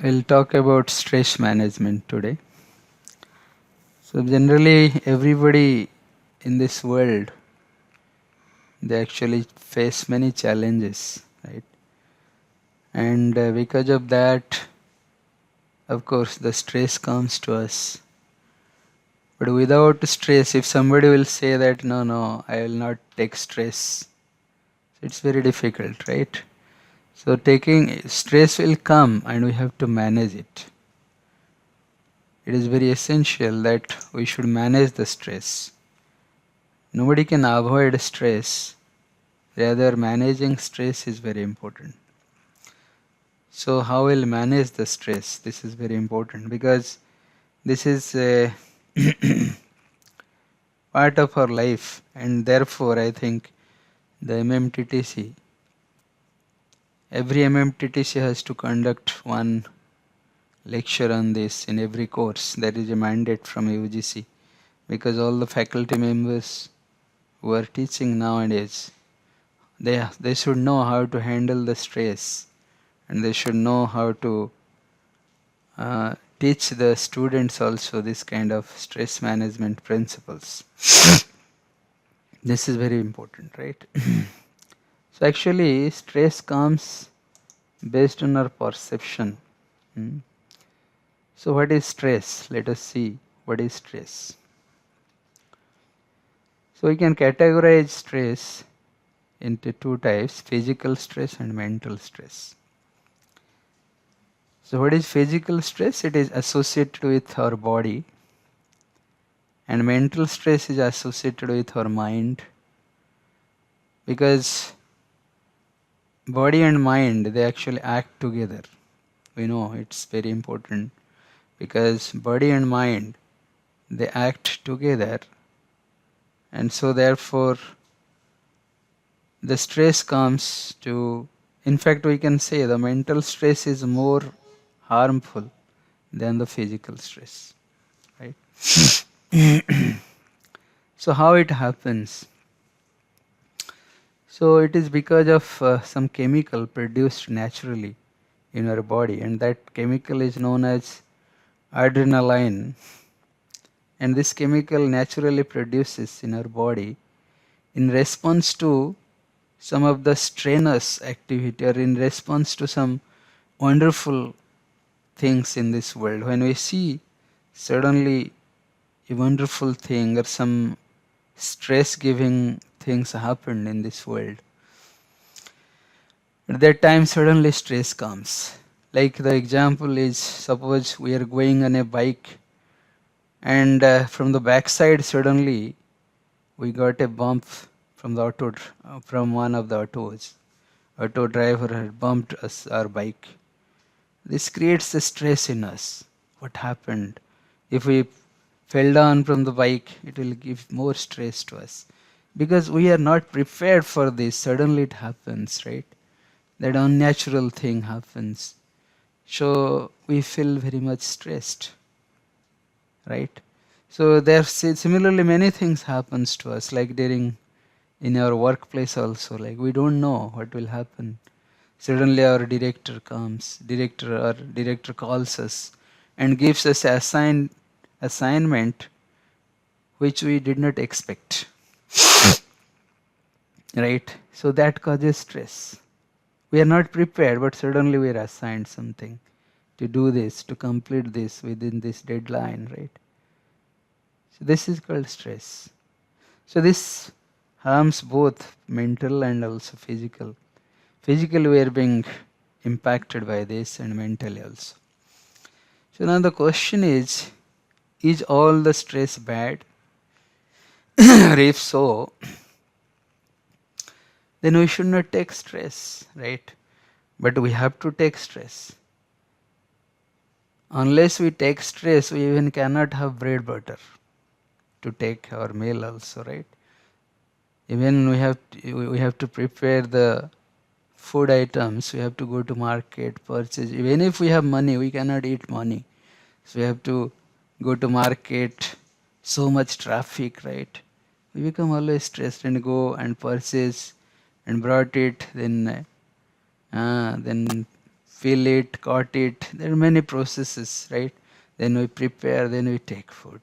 We'll talk about stress management today. So generally everybody in this world, they actually face many challenges, right? And because of that, of course, the stress comes to us. But without stress, if somebody will say that no, I will not take stress, it's very difficult, right? So taking stress will come and we have to manage it. It is very essential that we should manage the stress. Nobody can avoid stress. Rather, managing stress is very important. So, how we'll manage the stress? This is very important because this is a part of our life, and therefore, I think the MMTTC, every MMTTC has to conduct one lecture on this in every course. That is a mandate from UGC because all the faculty members who are teaching nowadays, they should know how to handle the stress, and they should know how to teach the students also this kind of stress management principles. This is very important, right? So actually stress comes based on our perception. Hmm. So what is stress? Let us see what is stress. So we can categorize stress into two types: physical stress and mental stress. So what is physical stress? It is associated with our body, and mental stress is associated with our mind, because body and mind, they actually act together. We know it's very important because body and mind, they act together, and so therefore the stress comes to, in fact we can say the mental stress is more harmful than the physical stress, right? So how it happens? So it is because of some chemical produced naturally in our body, and that chemical is known as adrenaline, and this chemical naturally produces in our body in response to some of the strenuous activity, or in response to some wonderful things in this world. When we see suddenly a wonderful thing or some stress giving things happen in this world, at that time suddenly stress comes. Like the example is, suppose we are going on a bike, and from the backside suddenly we got a bump from the from one of the autos. Auto driver had bumped us, our bike. This creates a stress in us. What happened? If we fell down from the bike, it will give more stress to us because we are not prepared for this. Suddenly it happens, right? That unnatural thing happens. So we feel very much stressed, right? So there similarly many things happens to us, like during in our workplace also, like we don't know what will happen. Suddenly our director calls us and gives us assignment which we did not expect, right? So that causes stress. We are not prepared, but suddenly we are assigned something to do this, to complete this within this deadline, right? So this is called stress. So this harms both mental and also physical. Physically we are being impacted by this, and mentally also. So now the question is all the stress bad? Or if so, then we should not take stress, right? But we have to take stress. Unless we take stress, we even cannot have bread butter to take our meal also, right? Even we have to prepare the food items, we have to go to market, purchase. Even if we have money, we cannot eat money. So we have to go to market, so much traffic, right? We become always stressed and go and purchase and brought it, then peel it, cut it. There are many processes, right? Then we prepare, then we take food.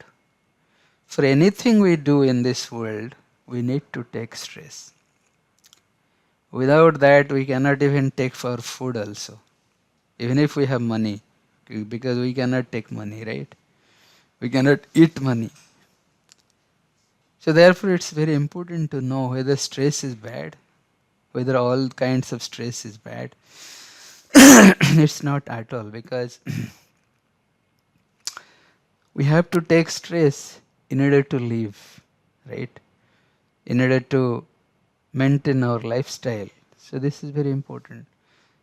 For anything we do in this world, we need to take stress. Without that, we cannot even take for food also. Even if we have money, because we cannot take money, right? We cannot eat money. So therefore, it's very important to know whether stress is bad, whether all kinds of stress is bad. It's not at all, because we have to take stress in order to live, right? In order to maintain our lifestyle. So this is very important.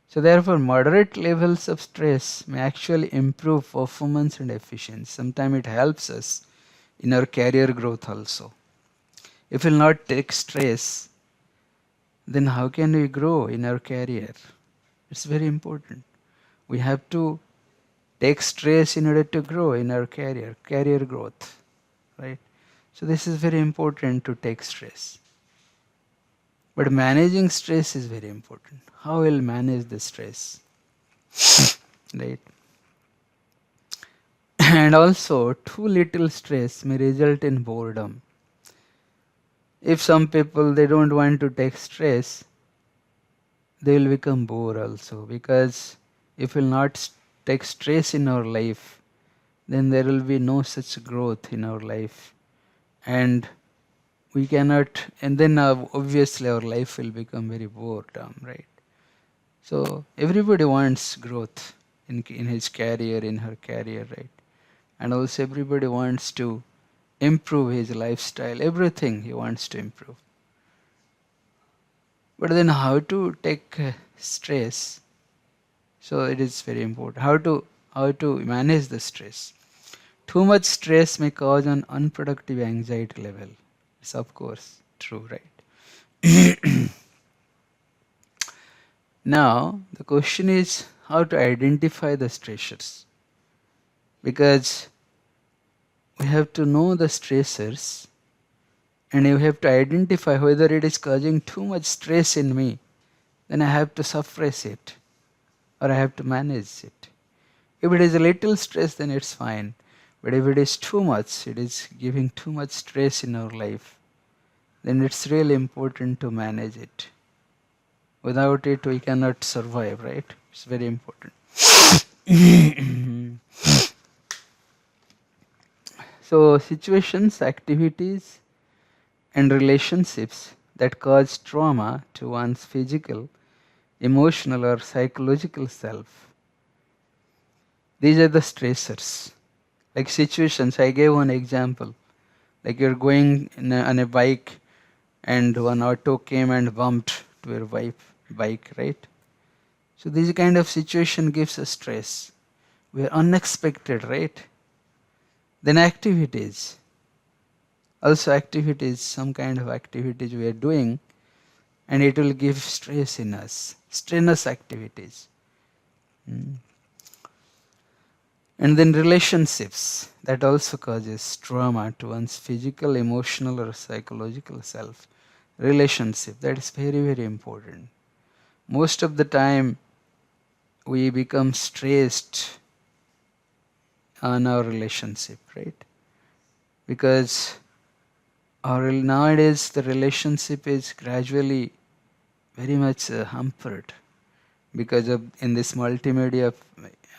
So therefore, moderate levels of stress may actually improve performance and efficiency. Sometimes it helps us in our career growth also. If we will not take stress, then how can we grow in our career? It's very important. We have to take stress in order to grow in our career growth, right? So this is very important to take stress. But managing stress is very important. How will manage the stress, right? And also, too little stress may result in boredom. If some people they don't want to take stress, they will become bored also, because if we will not take stress in our life, then there will be no such growth in our life, and we cannot, and then obviously our life will become very boredom, right? So everybody wants growth in his career, in her career, right? And also everybody wants to improve his lifestyle, everything he wants to improve. But then how to take stress? So it is very important. How to manage the stress? Too much stress may cause an unproductive anxiety level. It's of course true, right? Now the question is how to identify the stressors, because we have to know the stressors and you have to identify whether it is causing too much stress in me, then I have to suppress it or I have to manage it. If it is a little stress, then it's fine. But if it is too much, it is giving too much stress in our life, then it's really important to manage it. Without it, we cannot survive, right? It's very important. So, situations, activities, and relationships that cause trauma to one's physical, emotional, or psychological self. These are the stressors. Like situations, I gave one example. Like you're going on a bike and one auto came and bumped to your bike, right? So this kind of situation gives us stress. We are unexpected, right? Then activities. Also activities, some kind of activities we are doing and it will give stress in us. Strenuous activities. And then relationships, that also causes trauma to one's physical, emotional or psychological self. Relationship, that is very, very important. Most of the time we become stressed on our relationship, right? Because nowadays the relationship is gradually very much hampered because of in this multimedia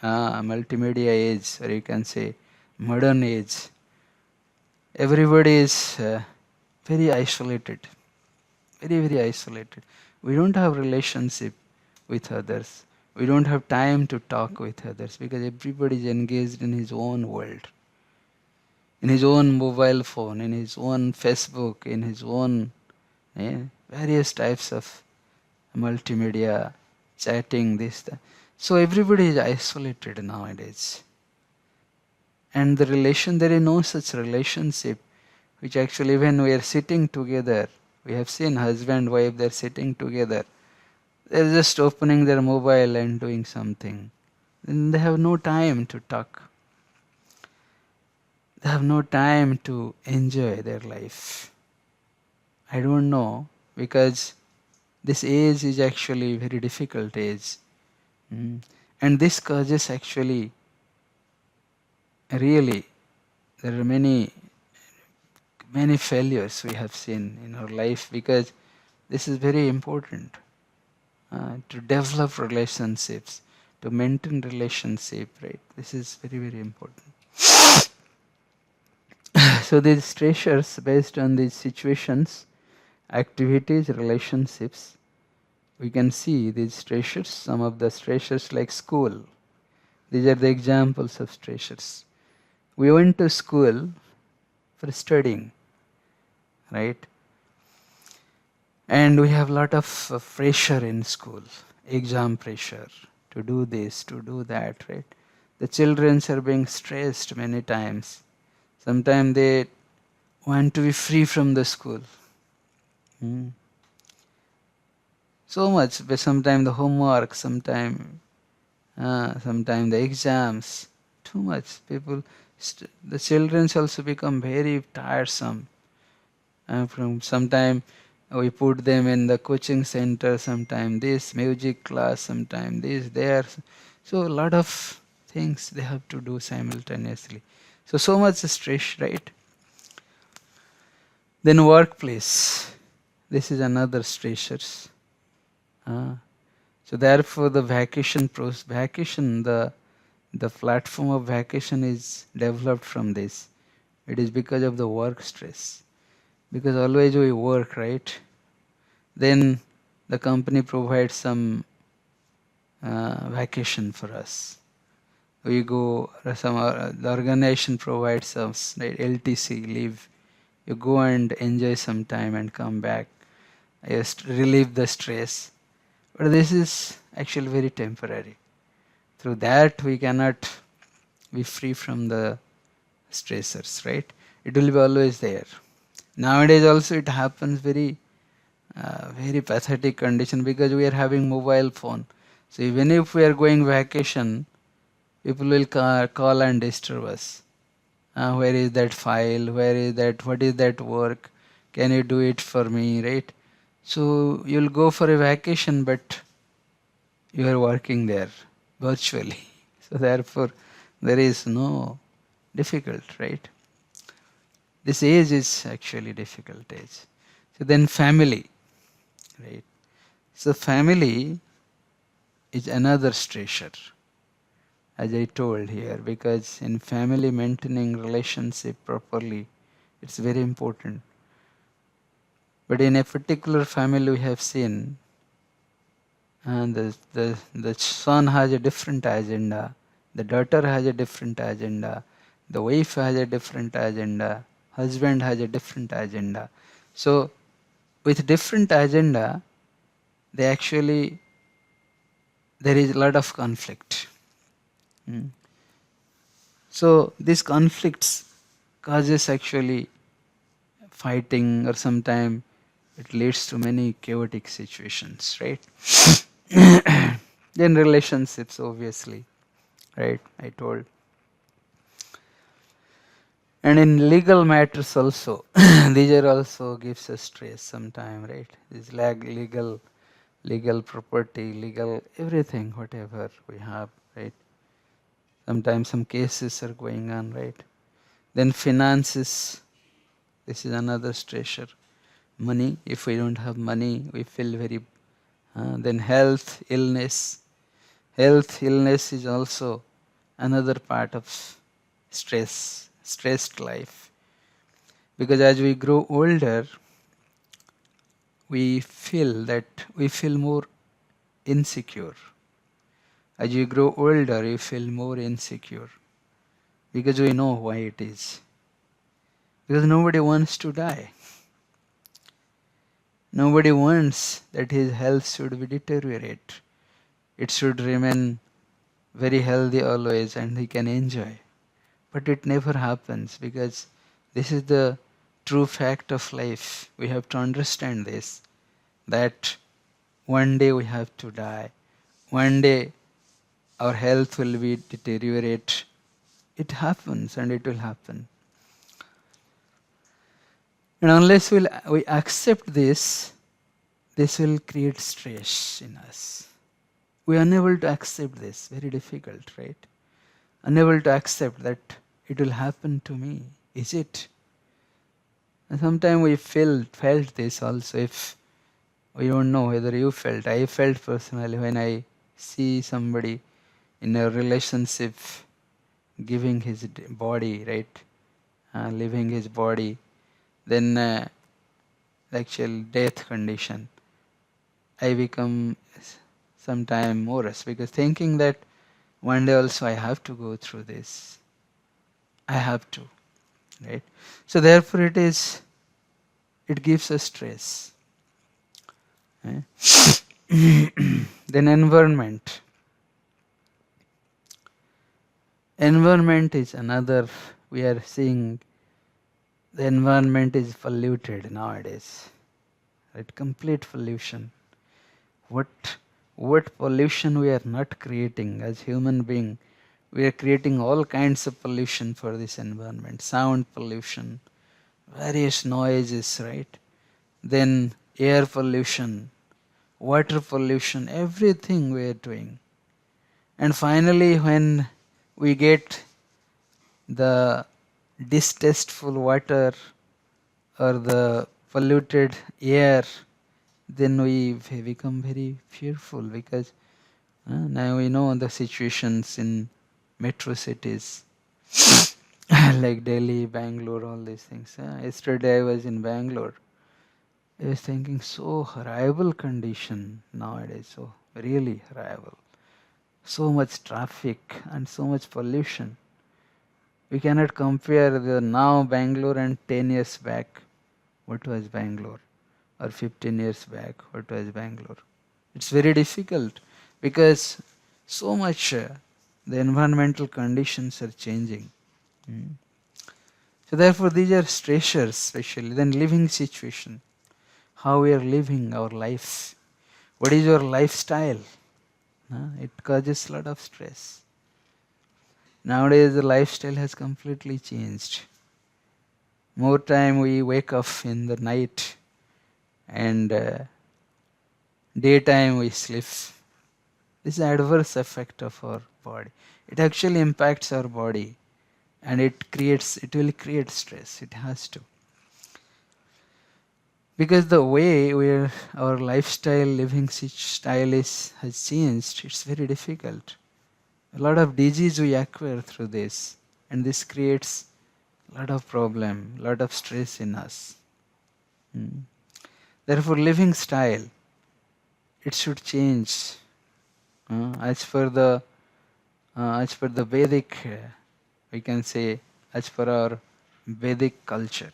age, or you can say modern age. Everybody is very isolated, very isolated. We don't have relationship with others. We don't have time to talk with others because everybody is engaged in his own world, in his own mobile phone, in his own Facebook, in his own various types of multimedia, chatting, this, that. So everybody is isolated nowadays. And there is no such relationship which actually when we are sitting together, we have seen husband, wife, they're sitting together. They're just opening their mobile and doing something. Then they have no time to talk. They have no time to enjoy their life. I don't know, because this age is actually very difficult age. And this causes actually, really, there are many failures we have seen in our life, because this is very important to develop relationships, to maintain relationship, right? This is very important. So these stressors, based on these situations, activities, relationships, we can see these stressors. Some of the stressors like school, these are the examples of stressors. We went to school for studying, right? And we have a lot of pressure in school, exam pressure, to do this, to do that, right? The children are being stressed many times. Sometimes they want to be free from the school. So much, but sometimes the homework, sometimes the exams, too much. The children also become very tiresome. From sometime we put them in the coaching center, sometime this music class, sometime this there. So a lot of things they have to do simultaneously. So much stress, right? Then workplace. This is another stressors. So therefore the the platform of vacation is developed from this. It is because of the work stress. Because always we work, right? Then the company provides some vacation for us. We go, the organization provides us, right, LTC, leave. You go and enjoy some time and come back. Just relieve the stress. But this is actually very temporary. Through that we cannot be free from the stressors, right? It will be always there. Nowadays also it happens very pathetic condition, because we are having mobile phone. So even if we are going vacation, people will call and disturb us. Where is that file? Where is that? What is that work? Can you do it for me, right? So you'll go for a vacation, but you are working there virtually. So therefore, there is no difficult, right? This age is actually difficult age. So then family, right? So family is another stressor, as I told here, because in family maintaining relationship properly, it's very important. But in a particular family we have seen, and the son has a different agenda, the daughter has a different agenda, the wife has a different agenda, husband has a different agenda. So with different agenda, they actually, there is a lot of conflict. So these conflicts causes actually fighting, or sometimes it leads to many chaotic situations, right? Then relationships, obviously, right? I told. And in legal matters also, these are also gives us stress sometime, right? This legal property, legal everything, whatever we have, right? Sometimes some cases are going on, right? Then finances, this is another stressor. Money, if we don't have money, we feel very. Then health, illness. Health, illness is also another part of stressed life. Because as we grow older, we feel more insecure. As you grow older, you feel more insecure, because we know why it is. Because nobody wants to die. Nobody wants that his health should be deteriorate. It should remain very healthy always and he can enjoy. But it never happens, because this is the true fact of life. We have to understand this, that one day we have to die. One day our health will be deteriorate. It happens, and it will happen. And unless we accept this, this will create stress in us. we are unable to accept this, very difficult, right? Unable to accept that it will happen to me. Is it? And sometimes we felt this also. If we don't know whether you felt, I felt personally when I see somebody in a relationship giving his body, right, leaving his body, then actual death condition. I become sometime morose because thinking that one day also I have to go through this. I have to, right? So therefore it gives us stress. Eh? Then environment. Environment is another, we are seeing the environment is polluted nowadays. Right? Complete pollution. What pollution we are not creating as human being. We are creating all kinds of pollution for this environment. Sound pollution, various noises, right? Then air pollution, water pollution, everything we are doing. And finally, when we get the distasteful water or the polluted air, then we become very fearful because now we know the situations in metro cities like Delhi, Bangalore, all these things. Yesterday I was in Bangalore. I was thinking so horrible condition nowadays, so really horrible. So much traffic and so much pollution. We cannot compare the now Bangalore and 10 years back. What was Bangalore? Or 15 years back, what was Bangalore? It's very difficult because so much the environmental conditions are changing. Mm. So therefore these are stressors especially. Then living situation. How we are living our life. What is your lifestyle? It causes a lot of stress. Nowadays the lifestyle has completely changed. More time we wake up in the night and daytime we sleep. This is adverse effect of our body. It actually impacts our body and it will create stress. It has to. Because the way our lifestyle, living style has changed, it's very difficult. A lot of disease we acquire through this, and this creates a lot of problem, a lot of stress in us. Therefore, living style, it should change as per the Vedic, we can say, as per our Vedic culture.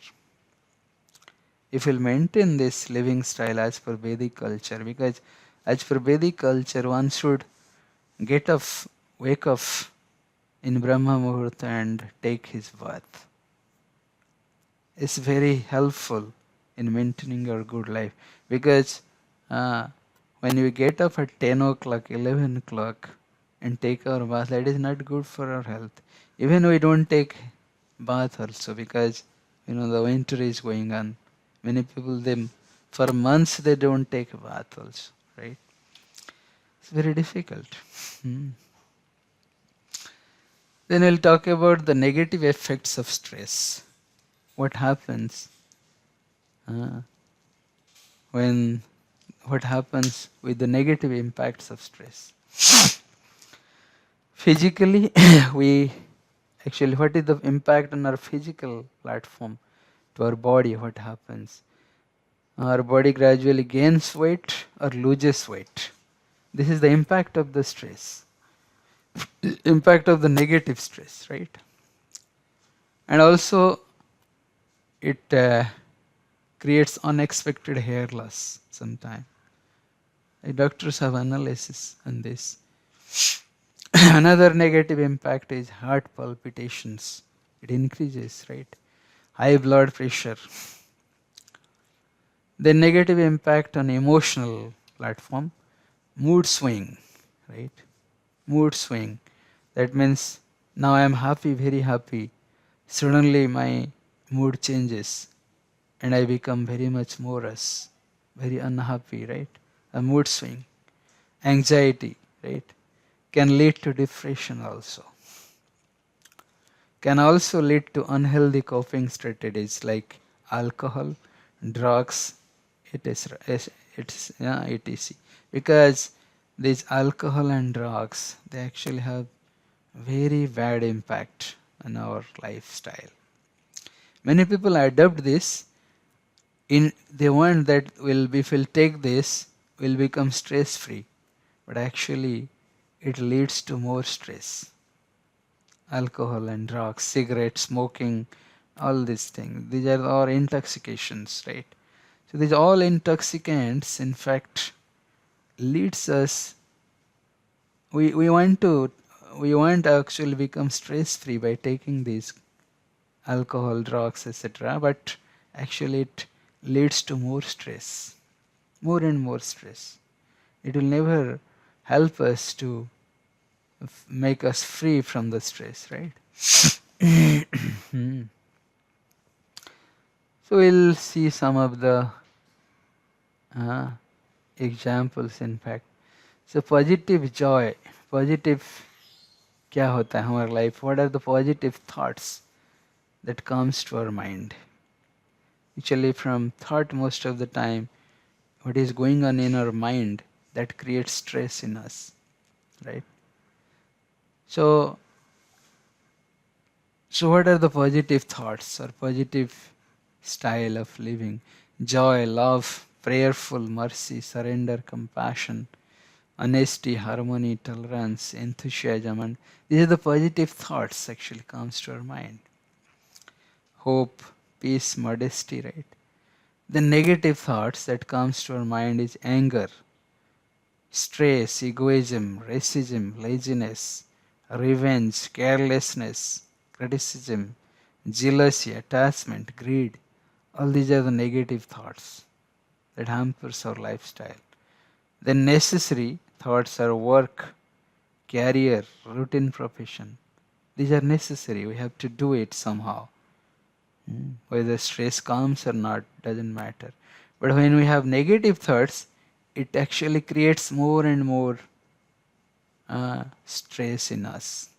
If we'll maintain this living style as per Vedic culture, because as per Vedic culture, one should wake up in Brahma Muhurta and take his bath. It's very helpful in maintaining your good life because when we get up at 10 o'clock, 11 o'clock and take our bath, that is not good for our health. Even we don't take bath also because the winter is going on. Many people, for months they don't take a bath also, right? It's very difficult. Then we'll talk about the negative effects of stress. What happens what happens with the negative impacts of stress? Physically, what is the impact on our physical platform to our body? What happens? Our body gradually gains weight or loses weight. This is the impact of the stress. Impact of the negative stress, right? And also it creates unexpected hair loss sometimes. Doctors have analysis on this. Another negative impact is heart palpitations. It increases, right? High blood pressure. The negative impact on emotional platform, mood swing, right? Mood swing. That means now I am happy, very happy. Suddenly my mood changes and I become very much morose, very unhappy, right? A mood swing. Anxiety, right? Can lead to depression also. Can also lead to unhealthy coping strategies like alcohol, drugs, etc. Because these alcohol and drugs, they actually have very bad impact on our lifestyle. Many people adopt this in they want that if we'll take this, we'll become stress free. But actually it leads to more stress. Alcohol and drugs, cigarette smoking, all these things. These are all intoxications, right? So these all intoxicants in fact leads us we want to actually become stress free by taking these alcohol, drugs, etc. But actually it leads to more stress, more and more stress. It will never help us to make us free from the stress, right? So we'll see some of the uh, examples in fact. So positive joy, positive क्या होता है हमारे life? What are the positive thoughts that comes to our mind? Actually from thought most of the time, what is going on in our mind that creates stress in us, right? So what are the positive thoughts or positive style of living? Joy, love, prayerful, mercy, surrender, compassion, honesty, harmony, tolerance, enthusiasm, and these are the positive thoughts actually comes to our mind. Hope, peace, modesty, right? The negative thoughts that comes to our mind is anger, stress, egoism, racism, laziness, revenge, carelessness, criticism, jealousy, attachment, greed. All these are the negative thoughts that hampers our lifestyle. The necessary thoughts are work, career, routine, profession. These are necessary. We have to do it somehow. Whether stress comes or not doesn't matter. But when we have negative thoughts, it actually creates more and more stress in us.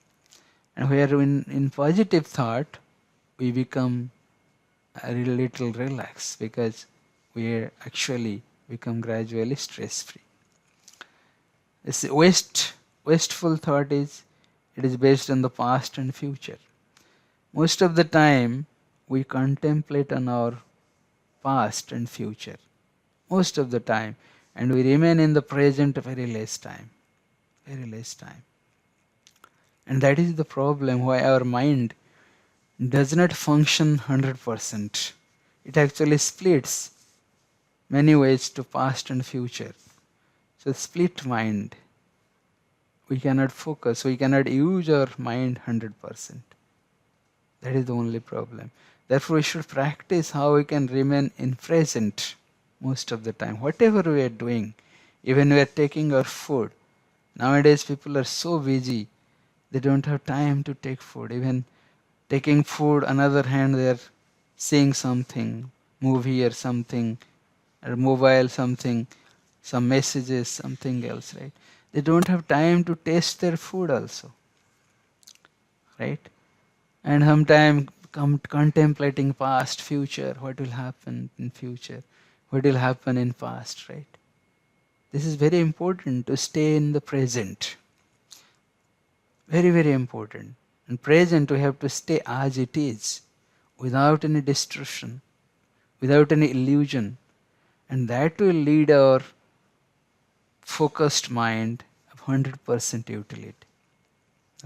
And where in positive thought, we become a little relaxed because we actually become gradually stress free. This wasteful thought is it is based on the past and future. Most of the time we contemplate on our past and future. Most of the time, and we remain in the present very less time. Very less time. And that is the problem why our mind does not function 100%. It actually splits many ways to past and future. So split mind. We cannot focus, we cannot use our mind 100%. That is the only problem. Therefore we should practice how we can remain in present most of the time. Whatever we are doing, even we are taking our food. Nowadays people are so busy, they don't have time to take food. Even taking food, another hand they are seeing something, movie or something, or mobile something, some messages, something else, right? They don't have time to taste their food also, right? And sometime contemplating past, future, what will happen in future, what will happen in past, right? This is very important to stay in the present. Very, very important. In present, we have to stay as it is, without any distortion, without any illusion, and that will lead our focused mind of 100% utility,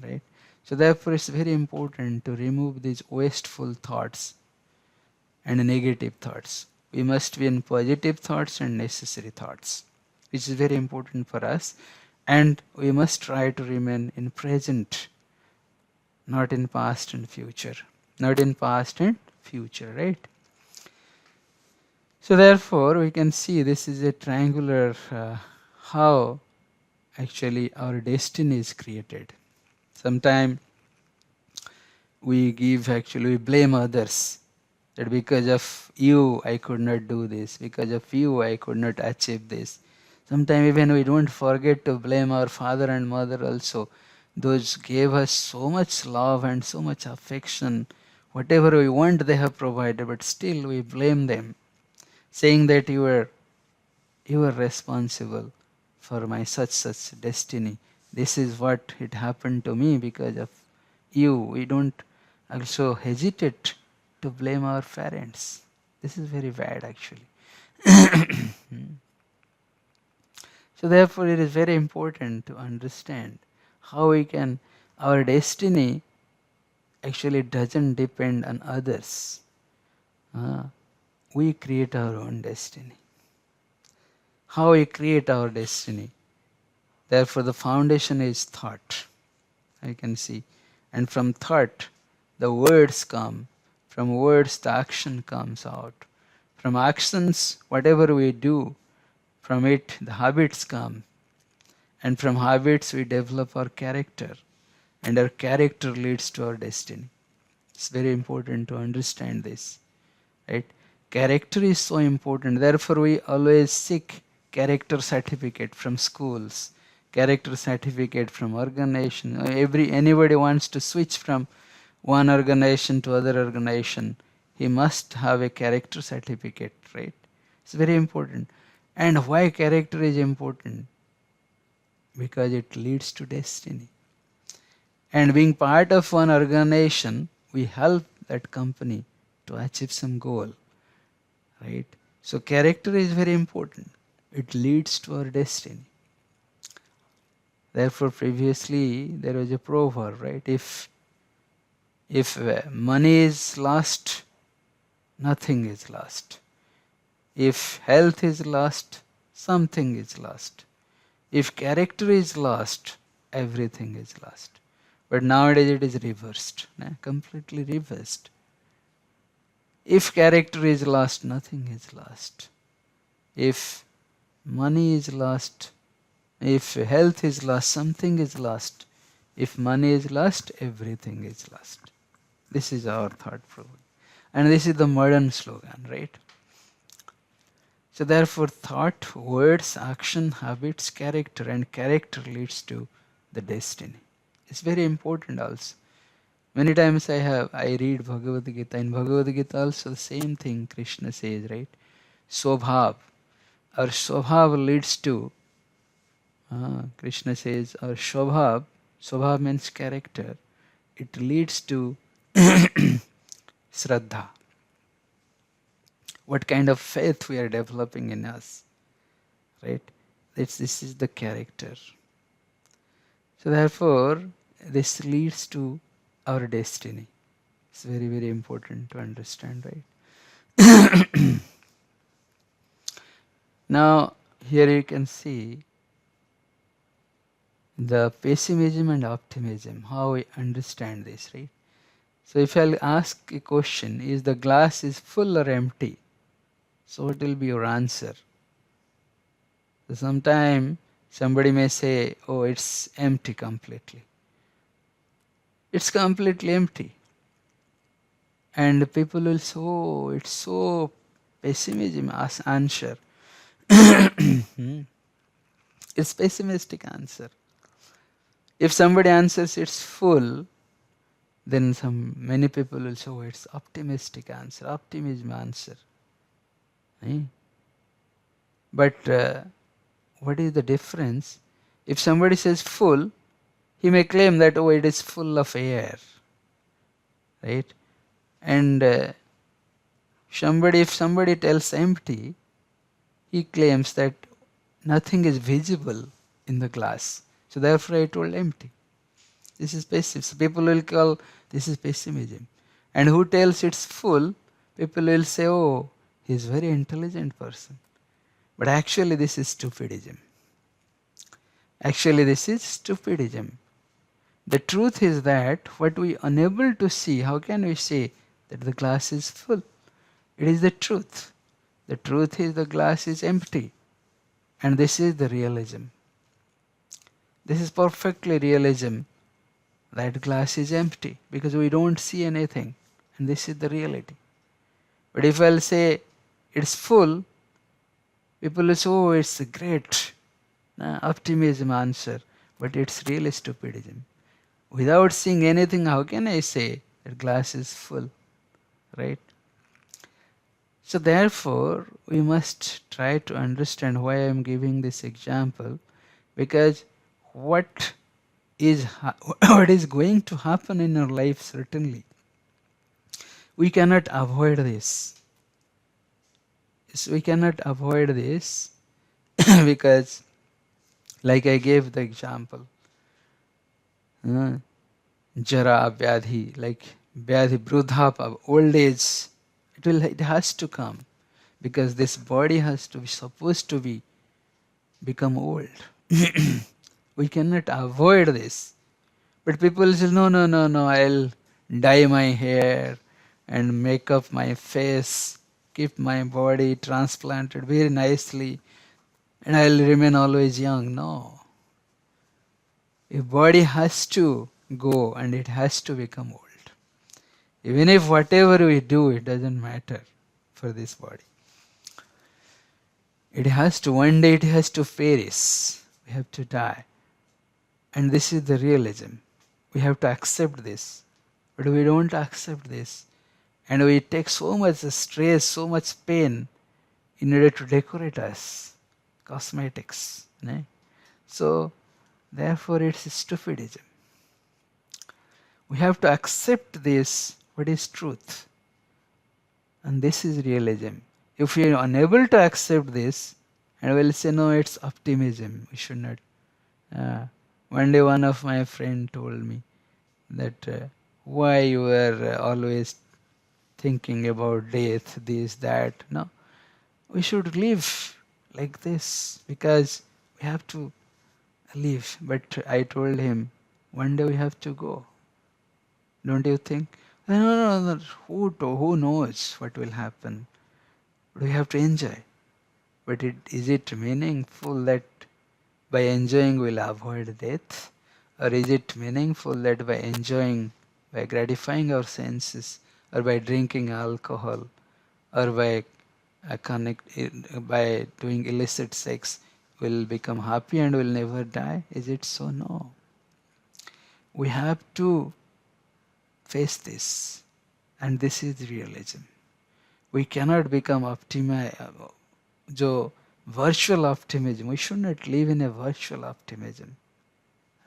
right? So therefore, it's very important to remove these wasteful thoughts and negative thoughts. We must be in positive thoughts and necessary thoughts, which is very important for us, and we must try to remain in present, not in past and future. Not in past and future, right? So therefore, we can see this is a triangular how actually our destiny is created. Sometimes we blame others that because of you I could not do this, because of you I could not achieve this. Sometimes even we don't forget to blame our father and mother also. Those gave us so much love and so much affection. Whatever we want they have provided, but still we blame them, saying that you were responsible for my such destiny. This is what it happened to me because of you. We don't also hesitate to blame our parents. This is very bad actually. So therefore it is very important to understand how we can, our destiny actually doesn't depend on others. We create our own destiny. How we create our destiny. Therefore the foundation is thought. I can see. And from thought the words come. From words the action comes out. From actions, whatever we do, from it the habits come. And from habits we develop our character. And our character leads to our destiny. It's very important to understand this. Right? Character is so important. Therefore we always seek character certificate from schools, character certificate from organization. Anybody wants to switch from one organization to other organization, he must have a character certificate, right? It's very important. And why character is important? Because it leads to destiny. And being part of one organization, we help that company to achieve some goal, right? So character is very important. It leads to our destiny. Therefore previously there was a proverb, right? If money is lost, nothing is lost. If health is lost, something is lost. If character is lost, everything is lost. But nowadays it is reversed, completely reversed. If character is lost, nothing is lost. If money is lost, if health is lost, something is lost. If money is lost, everything is lost. This is our thought program. And this is the modern slogan, right? So therefore thought, words, action, habits, character, and character leads to the destiny. It's very important also. Many times I read Bhagavad Gita. In Bhagavad Gita also the same thing Krishna says, right? Swabhav. Our Swabhav leads to, Krishna says, our Swabhav means character. It leads to Shraddha. What kind of faith we are developing in us, right? This is the character. So therefore, this leads to our destiny. It's very, very important to understand, right? Now, here you can see the pessimism and optimism, how we understand this, right? So if I'll ask a question, is the glass is full or empty? So what will be your answer? So sometime somebody may say, oh, it's empty completely. It's completely empty. And people will say, oh, it's so pessimism as answer. It's pessimistic answer. If somebody answers it's full, then many people will say, oh, it's optimistic answer, optimism answer. But what is the difference? If somebody says full, he may claim that, oh, it is full of air, right? And if somebody tells empty, he claims that nothing is visible in the glass. So therefore I told empty. This is pessimism. So people will call this is pessimism. And who tells it's full, people will say, oh, he is a very intelligent person. But actually this is stupidism. Actually this is stupidism. The truth is that what we are unable to see, how can we say that the glass is full? It is the truth. The truth is the glass is empty. And this is the realism. This is perfectly realism. That glass is empty because we don't see anything. And this is the reality. But if I'll say it's full, people will say, oh, it's great. optimism answer, but it's really stupidism. Without seeing anything, how can I say that glass is full, right? So therefore, we must try to understand why I am giving this example, because what is what is going to happen in our life, certainly we cannot avoid this. Yes, we cannot avoid this because, like I gave the example, jara, vyadhi, like vyadhi, brudhapa, old age, it has to come, because this body has to be supposed to be become old. We cannot avoid this. But people say, no, no, no, no, I'll dye my hair and make up my face, keep my body transplanted very nicely, and I'll remain always young. No. Your body has to go and it has to become old. Even if whatever we do, it doesn't matter for this body. It has to, one day it has to perish. We have to die. And this is the realism. We have to accept this. But we don't accept this. And we take so much stress, so much pain in order to decorate us. Cosmetics. Right? So, therefore it's stupidism. We have to accept this, what is truth. And this is realism. If we are unable to accept this, and we'll say, no, it's optimism, we should not. One day one of my friend told me that why you are always thinking about death, this, that. No, we should live like this because we have to live. But I told him, one day we have to go. Don't you think? No, no, no. Who knows what will happen? But we have to enjoy. But is it meaningful that by enjoying we'll avoid death? Or is it meaningful that by enjoying, by gratifying our senses, or by drinking alcohol, or by by doing illicit sex, we'll become happy and will never die? Is it so? No. We have to face this, and this is realism. We cannot become virtual optimism. We should not live in a virtual optimism,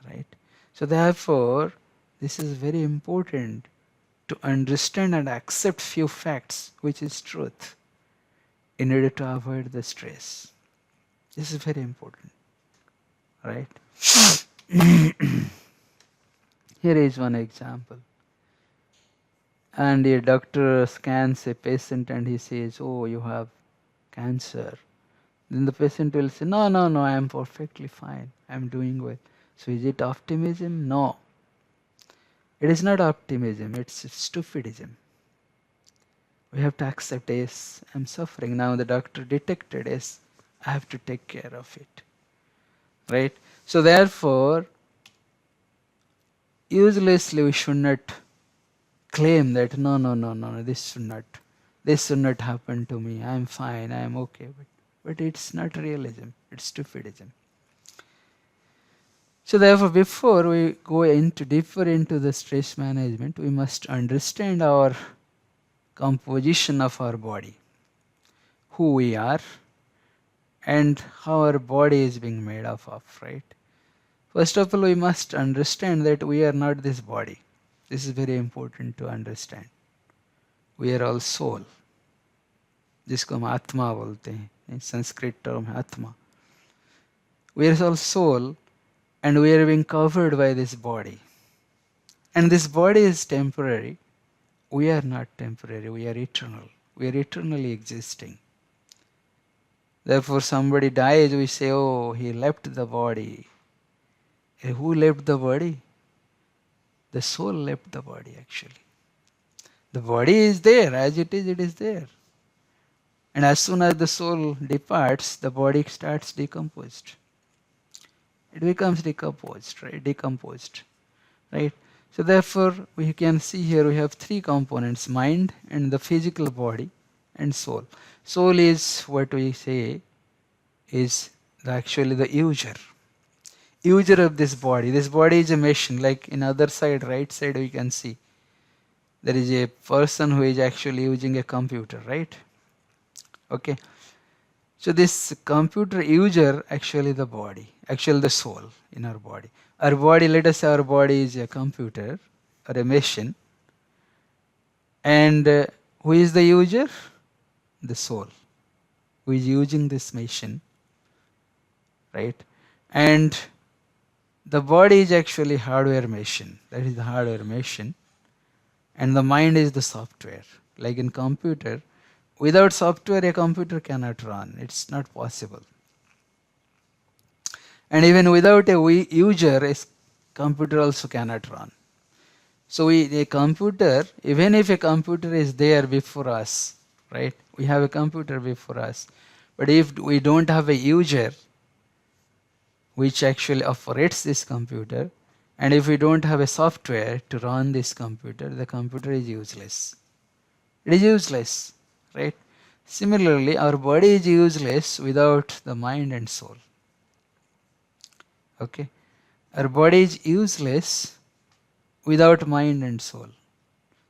right? So therefore, this is very important to understand and accept few facts, which is truth, in order to avoid the stress. This is very important, right? Here is one example. And a doctor scans a patient and he says, oh, you have cancer. Then the patient will say, no, no, no, I am perfectly fine. I am doing well. So is it optimism? No. It is not optimism, it's stupidism. We have to accept, yes, I am suffering. Now the doctor detected, yes, I have to take care of it. Right? So therefore, uselessly we should not claim that no, no, no, no, this should not happen to me. I am fine, I am okay. But it's not realism, it's stupidism. So therefore, before we go deeper into the stress management, we must understand our composition of our body, who we are, and how our body is being made up of, right? First of all, we must understand that we are not this body. This is very important to understand. We are all soul, जिसको हम आत्मा बोलते हैं, in Sanskrit term atma. We are all soul, and we are being covered by this body. And this body is temporary. We are not temporary, we are eternal. We are eternally existing. Therefore, somebody dies, we say, oh, he left the body. Who left the body? The soul left the body, actually. The body is there, as it is there. And as soon as the soul departs, the body starts decomposed. It becomes decomposed, right? So therefore, we can see here we have three components, mind and the physical body and soul. Soul is what we say is actually the user of this body. This body is a machine. Like in other side, right side, we can see there is a person who is actually using a computer, right? Okay. So this computer user actually the body, actually the soul in our body. Our body, let us say our body is a computer or a machine, and who is the user? The soul, who is using this machine, right? And the body is actually hardware machine. That is the hardware machine, and the mind is the software. Like in computer, without software, a computer cannot run. It's not possible. And even without a user, a computer also cannot run. So a computer, even if a computer is there before us, right? We have a computer before us, but if we don't have a user which actually operates this computer, and if we don't have a software to run this computer, the computer is useless. It is useless, right? Similarly, our body is useless without the mind and soul. Okay, our body is useless without mind and soul.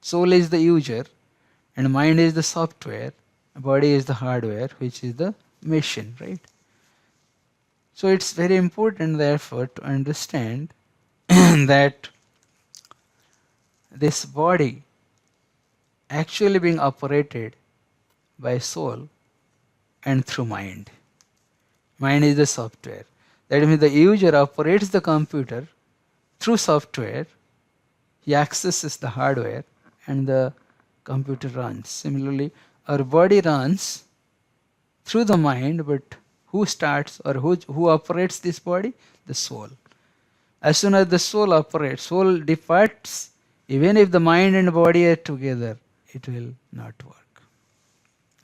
Soul is the user, and mind is the software. Body is the hardware, which is the machine, right? So it's very important, therefore, to understand that this body actually being operated by soul and through mind. Mind is the software. That means the user operates the computer through software. He accesses the hardware and the computer runs. Similarly, our body runs through the mind, but who starts or who operates this body? The soul. As soon as the soul operates, soul departs, even if the mind and body are together, it will not work.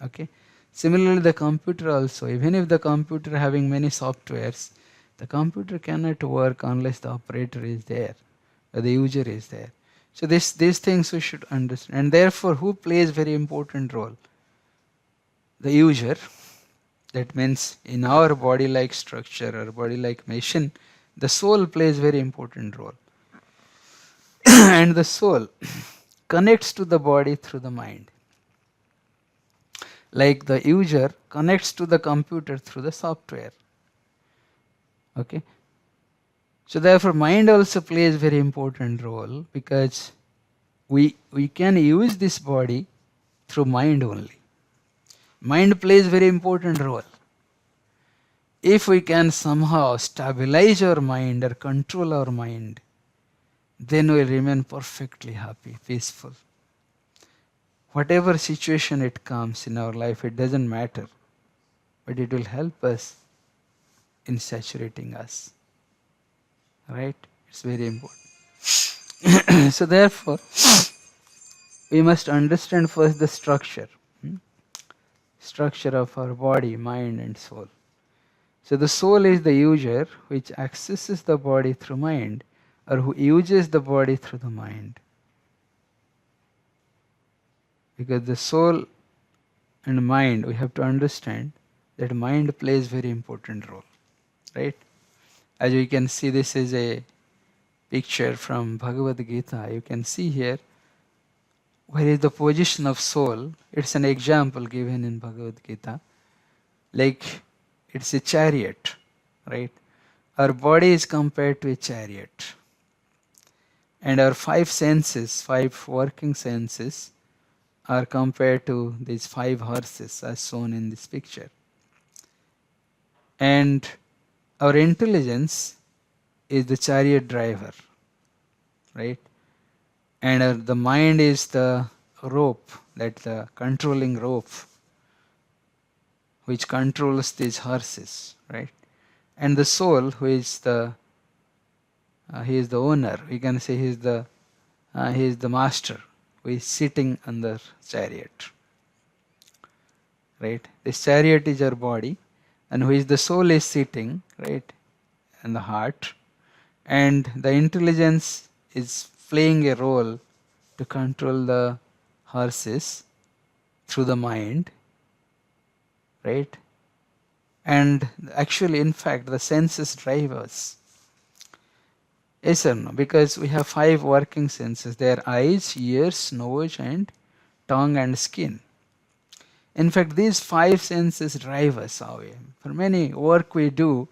Okay. Similarly, the computer also, even if the computer having many softwares, the computer cannot work unless the operator is there, or the user is there. So these things we should understand, and therefore who plays very important role? The user. That means in our body-like structure or body-like machine, the soul plays very important role. And the soul connects to the body through the mind. Like the user connects to the computer through the software. Okay. So therefore mind also plays very important role, because we can use this body through mind only. Mind plays very important role. If we can somehow stabilize our mind or control our mind, then we will remain perfectly happy, peaceful. Whatever situation it comes in our life, it doesn't matter, but it will help us in saturating us. Right? It's very important. So therefore, we must understand first the structure. Structure of our body, mind and soul. So the soul is the user which accesses the body through mind, or who uses the body through the mind. Because the soul and mind, we have to understand that mind plays very important role. Right? As you can see, this is a picture from Bhagavad Gita. You can see here where is the position of soul. It's an example given in Bhagavad Gita. Like it's a chariot, right? Our body is compared to a chariot. And our five senses, five working senses, are compared to these five horses as shown in this picture. And our intelligence is the chariot driver, right? And the mind is the rope, that the controlling rope which controls these horses, right? And the soul, who is the he is the owner. We can say he is the master who is sitting on the chariot, right? This chariot is our body, and who is the soul is sitting, right, in the heart, and the intelligence is playing a role to control the horses through the mind, right? And actually, in fact, the senses drive us. Yes or no? Because we have 5 working senses. They are eyes, ears, nose, and tongue and skin. In fact, these 5 senses drive us away. For many work we do,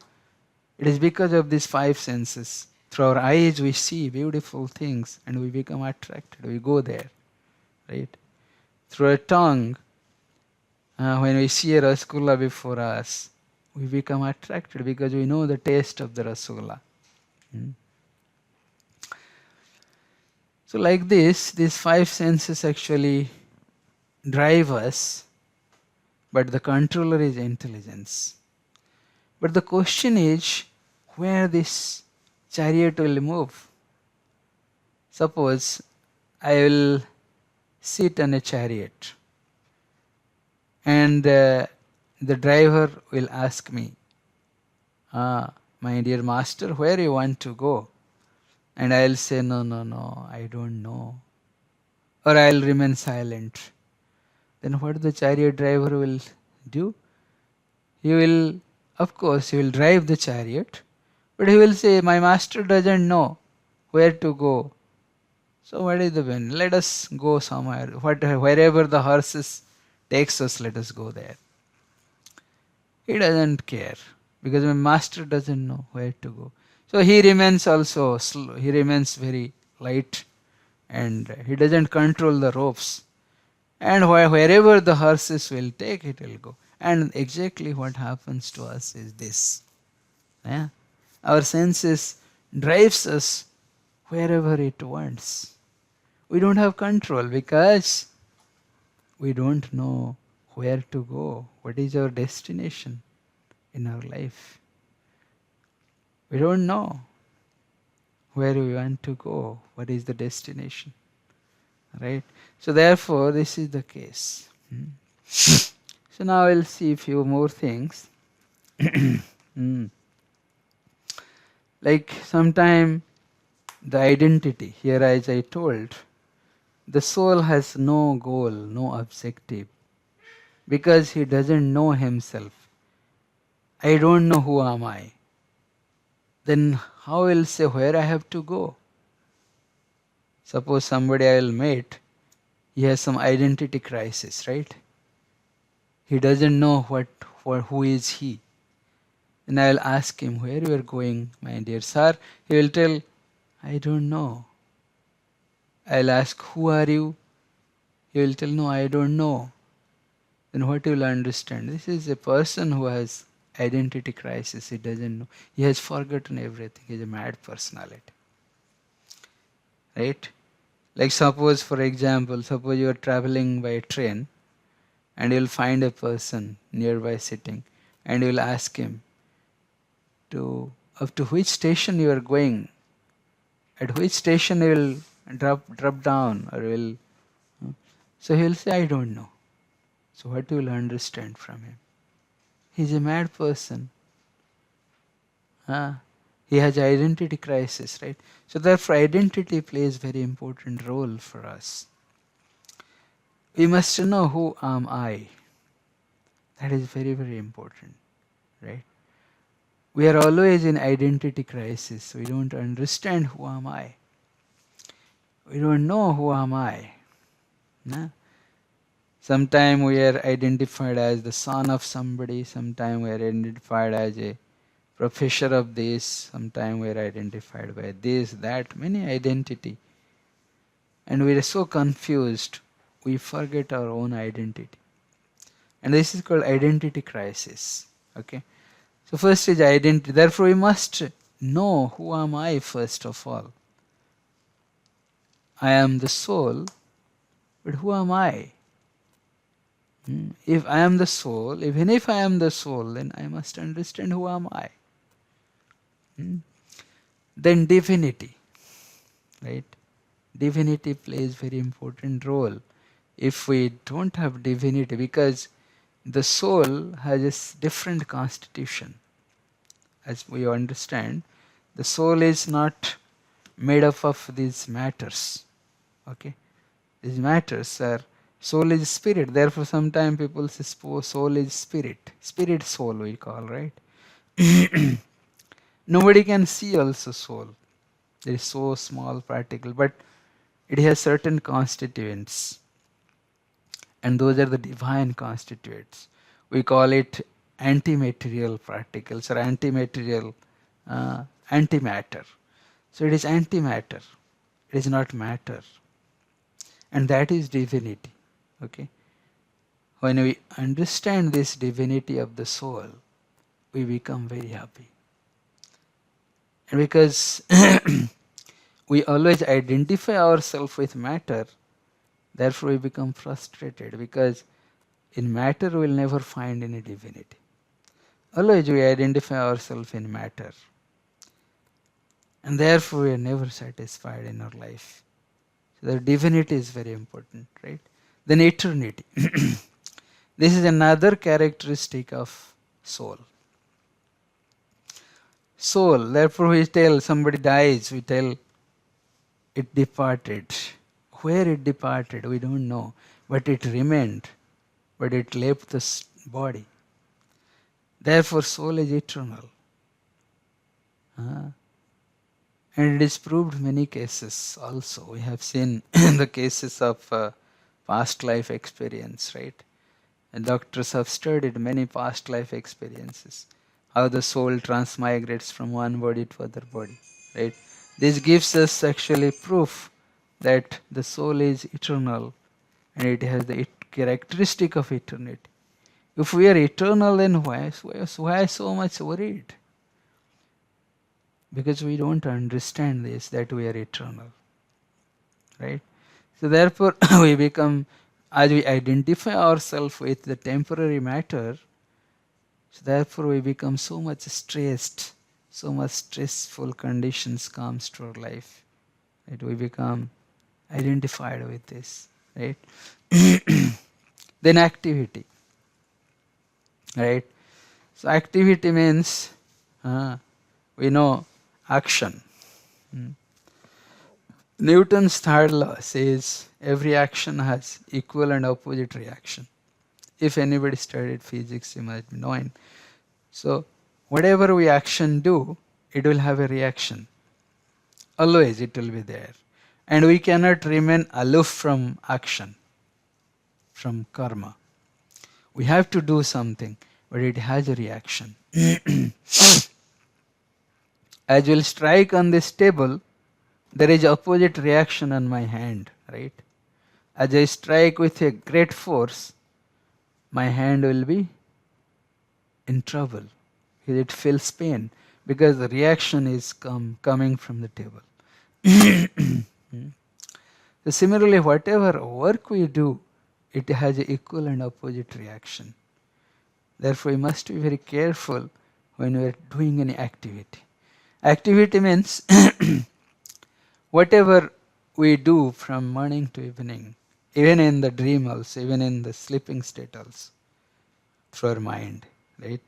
it is because of these 5 senses. Through our eyes we see beautiful things and we become attracted. We go there, right? Through our tongue, when we see a rasgulla before us, we become attracted because we know the taste of the rasgulla. So like this, these 5 senses actually drive us, but the controller is intelligence. But the question is where this chariot will move. Suppose I will sit on a chariot and the driver will ask me, my dear master, where you want to go? And I'll say, no, I don't know. Or I'll remain silent. Then what the chariot driver will do? He will, of course, he will drive the chariot, but he will say, my master doesn't know where to go. So what is the benefit? Let us go somewhere. Wherever the horses takes us, let us go there. He doesn't care because my master doesn't know where to go. So he remains also slow. He remains very light and he doesn't control the ropes. And wherever the horses will take, it will go. And exactly what happens to us is this. Yeah? Our senses drives us wherever it wants. We don't have control because we don't know where to go. What is our destination in our life? We don't know where we want to go. What is the destination? Right? So therefore, this is the case. So now we'll see a few more things. Like sometime the identity, here as I told, the soul has no goal, no objective, because he doesn't know himself. I don't know who am I. Then how will say where I have to go? Suppose somebody I will meet, he has some identity crisis, right? He doesn't know who is he. Then I will ask him, where you are going, my dear sir? He will tell, I don't know. I'll ask, who are you? He will tell, no, I don't know. Then what you will understand? This is a person who has identity crisis. He doesn't know. He has forgotten everything. He is a mad personality. Right? Like suppose, for example, suppose you are traveling by train and you will find a person nearby sitting and you will ask him up to which station you are going, at which station you will drop down or will. So he will say, I don't know. So what you will understand from him? He is a mad person. He has identity crisis, right? So therefore identity plays very important role for us. We must know who am I. That is very, very important, right? We are always in identity crisis. We don't understand who am I. We don't know who am I. No? Sometimes we are identified as the son of somebody. Sometimes we are identified as a professor of this. Sometimes we are identified by this, that, many identity. And we are so confused, we forget our own identity. And this is called identity crisis. Okay. So first is identity. Therefore we must know who am I first of all. I am the soul, but who am I? If I am the soul, even if I am the soul, then I must understand who am I. Then divinity, right? Divinity plays very important role. If we don't have divinity, because the soul has a different constitution. As we understand, the soul is not made up of these matters. Okay, these matters are Soul is spirit. Therefore, sometimes people say soul is spirit. Spirit soul we call, right? Nobody can see also soul. It is so small particle, but it has certain constituents, and those are the divine constituents. We call it antimaterial particles or antimaterial antimatter. So it is antimatter. It is not matter, and that is divinity. Okay. When we understand this divinity of the soul, we become very happy. And because we always identify ourselves with matter, therefore we become frustrated, because in matter we will never find any divinity. Always we identify ourselves in matter, and therefore we are never satisfied in our life. So the divinity is very important, right? Then eternity. This is another characteristic of soul. Soul, therefore we tell somebody dies, we tell it departed. Where it departed, we don't know, but it remained, but it left the body. Therefore soul is eternal. And it is proved many cases also. We have seen the cases of past life experience, right? And doctors have studied many past life experiences, how the soul transmigrates from one body to other body, right? This gives us actually proof that the soul is eternal and it has the characteristic of eternity. If we are eternal, then why so much worried? Because we don't understand this, that we are eternal, right? So therefore we become, as we identify ourselves with the temporary matter, so therefore we become so much stressed, so much stressful conditions comes to our life, right? We become identified with this, right? Then activity, right? So activity means we know action. Newton's third law says every action has equal and opposite reaction. If anybody studied physics, you might be knowing. So whatever we action do, it will have a reaction. Always it will be there. And we cannot remain aloof from action, from karma. We have to do something, but it has a reaction. As will strike on this table, there is opposite reaction on my hand, right? As I strike with a great force, my hand will be in trouble. It feels pain because the reaction is coming from the table. So similarly, whatever work we do, it has an equal and opposite reaction. Therefore, we must be very careful when we are doing any activity. Activity means whatever we do from morning to evening, even in the dream also, even in the sleeping state also, through our mind, right?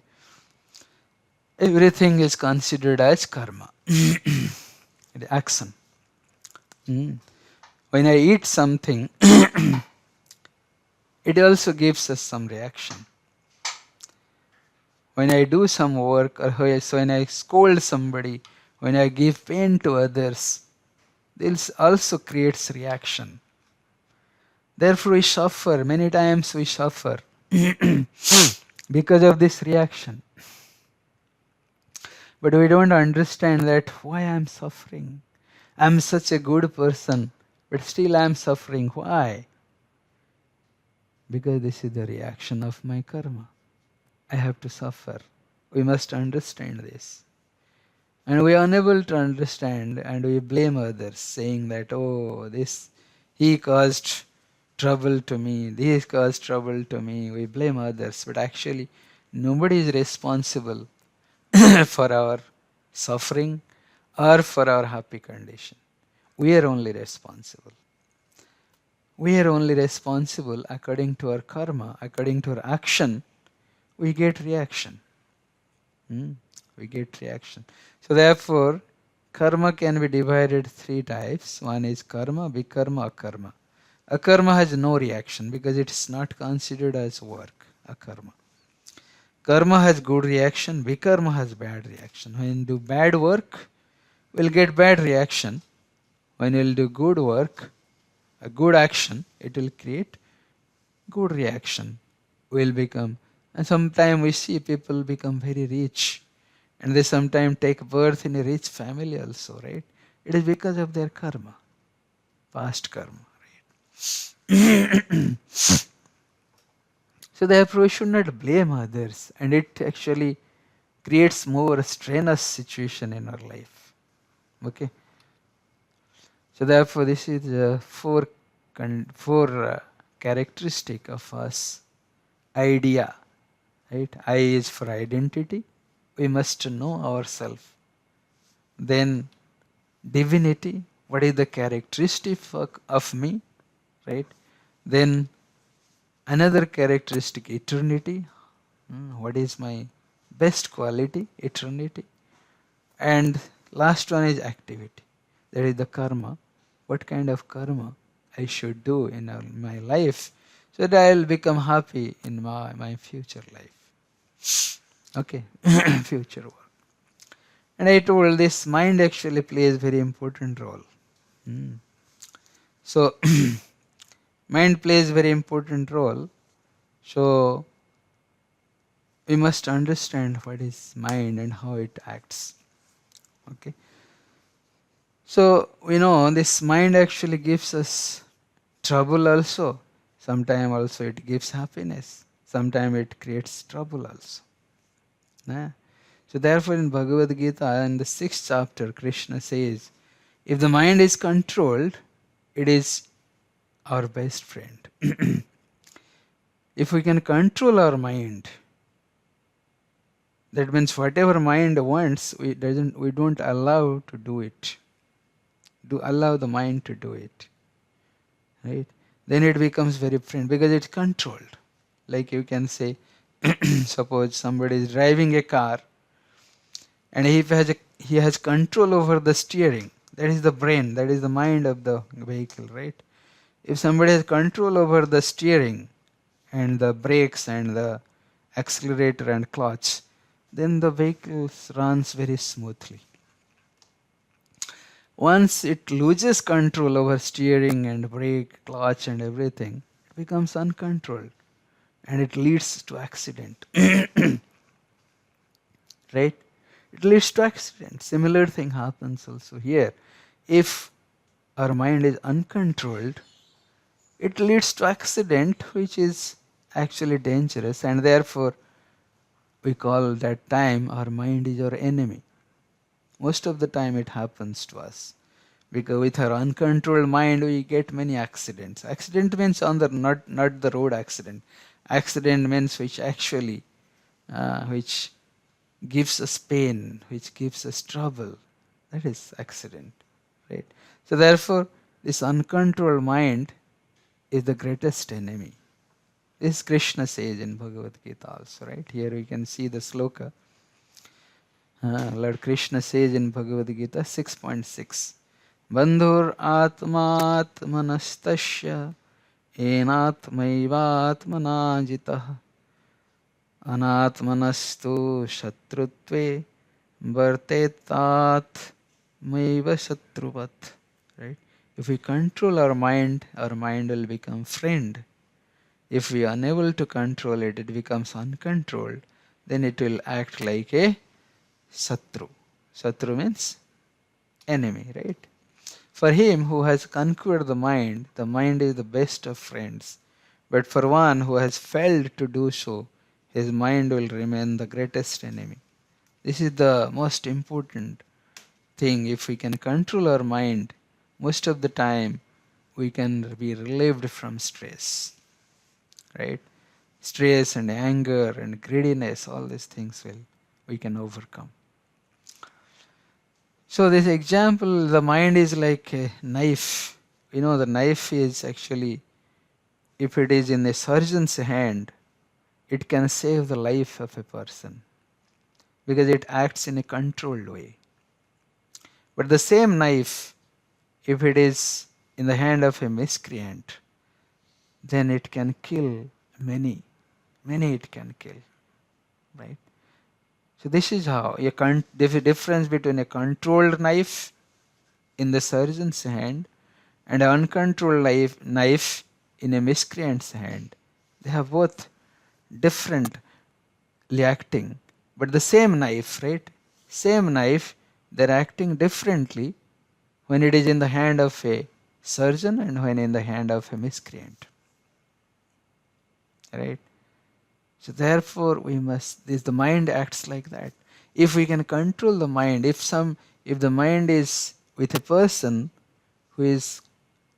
Everything is considered as karma, action. When I eat something, it also gives us some reaction. When I do some work, or when I scold somebody, when I give pain to others, this also creates reaction. Therefore we suffer, many times we suffer because of this reaction. But we don't understand that why I am suffering. I am such a good person, but still I am suffering. Why? Because this is the reaction of my karma. I have to suffer. We must understand this. And we are unable to understand, and we blame others, saying that, oh, he caused trouble to me, this caused trouble to me. We blame others, but actually nobody is responsible for our suffering or for our happy condition. We are only responsible. We are only responsible according to our karma, according to our action. We get reaction. We get reaction. So therefore, karma can be divided three types. One is karma, vikarma, akarma. Akarma has no reaction because it is not considered as work. Akarma. Karma has good reaction, vikarma has bad reaction. When you do bad work, we'll get bad reaction. When you'll do good work, a good action, it will create good reaction. Will become, and sometimes we see people become very rich, and they sometimes take birth in a rich family also, right? It is because of their karma, past karma, right? So therefore we should not blame others, and it actually creates more strenuous situation in our life. Okay. So therefore this is four characteristic of us. Idea, right? I is for identity. We must know ourselves. Then divinity, what is the characteristic of me, right? Then another characteristic, eternity. What is my best quality? Eternity. And last one is activity. That is the karma. What kind of karma I should do in my life so that I will become happy in my future life. Okay, future work. And I told this mind actually plays very important role. So mind plays very important role. So we must understand what is mind and how it acts. Okay. So we know this mind actually gives us trouble also. Sometimes also it gives happiness. Sometimes it creates trouble also. So therefore in Bhagavad Gita in the 6th chapter Krishna says, if the mind is controlled, it is our best friend. If we can control our mind, that means whatever mind wants, we don't allow to do it. Allow the mind to do it. Right? Then it becomes very friend because it's controlled. Like you can say, suppose somebody is driving a car and he has control over the steering. That is the brain, that is the mind of the vehicle, right? If somebody has control over the steering and the brakes and the accelerator and clutch, then the vehicle runs very smoothly. Once it loses control over steering and brake, clutch and everything, it becomes uncontrolled and it leads to accident. Right? It leads to accident. Similar thing happens also here. If our mind is uncontrolled, it leads to accident which is actually dangerous, and therefore we call that time our mind is our enemy. Most of the time it happens to us. Because with our uncontrolled mind we get many accidents. Accident means on the not the road accident. Accident means which actually which gives us pain, which gives us trouble. That is accident. Right? So therefore this uncontrolled mind is the greatest enemy. This Krishna says in Bhagavad Gita also, right? Here we can see the sloka. Lord Krishna says in Bhagavad Gita 6.6, Bandhur atmatmanastasya enatmaivatmana jitah anatmanastu shatrutve vartetat maiva shatruvat. Right? If we control our mind will become friend. If we are unable to control it, it becomes uncontrolled. Then it will act like a satru. Satru means enemy, right? For him who has conquered the mind is the best of friends. But for one who has failed to do so, his mind will remain the greatest enemy. This is the most important thing. If we can control our mind, most of the time we can be relieved from stress. Right? Stress and anger and greediness, all these things we can overcome. So this example, the mind is like a knife. The knife is actually, if it is in a surgeon's hand, it can save the life of a person because it acts in a controlled way. But the same knife, if it is in the hand of a miscreant, then it can kill many. Many it can kill, right? So this is how there's a difference between a controlled knife in the surgeon's hand and an uncontrolled knife in a miscreant's hand. They have both differently acting, but the same knife, right? Same knife, they're acting differently when it is in the hand of a surgeon and when in the hand of a miscreant, right? So therefore the mind acts like that. If we can control the mind, if the mind is with a person who is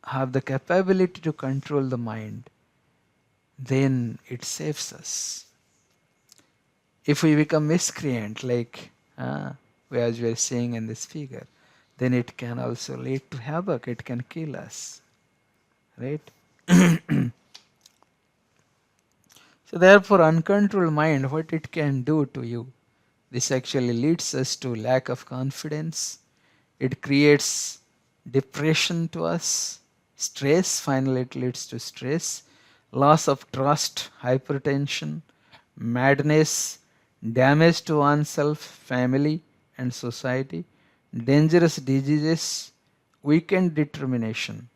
have the capability to control the mind, then it saves us. If we become miscreant, like as we are seeing in this figure, then it can also lead to havoc, it can kill us, right? So therefore, uncontrolled mind, what it can do to you, this actually leads us to lack of confidence. It creates depression to us, stress, finally it leads to stress, loss of trust, hypertension, madness, damage to oneself, family and society, dangerous diseases, weakened determination,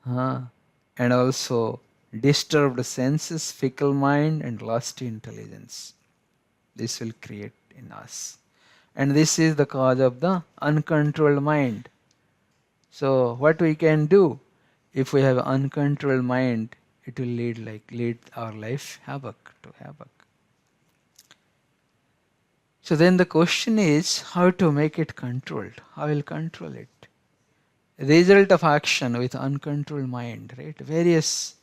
and also disturbed senses, fickle mind and lusty intelligence. This will create in us. And this is the cause of the uncontrolled mind. So what we can do if we have uncontrolled mind, it will lead our life to havoc. So then the question is how to make it controlled. How will control it? Result of action with uncontrolled mind, right? Various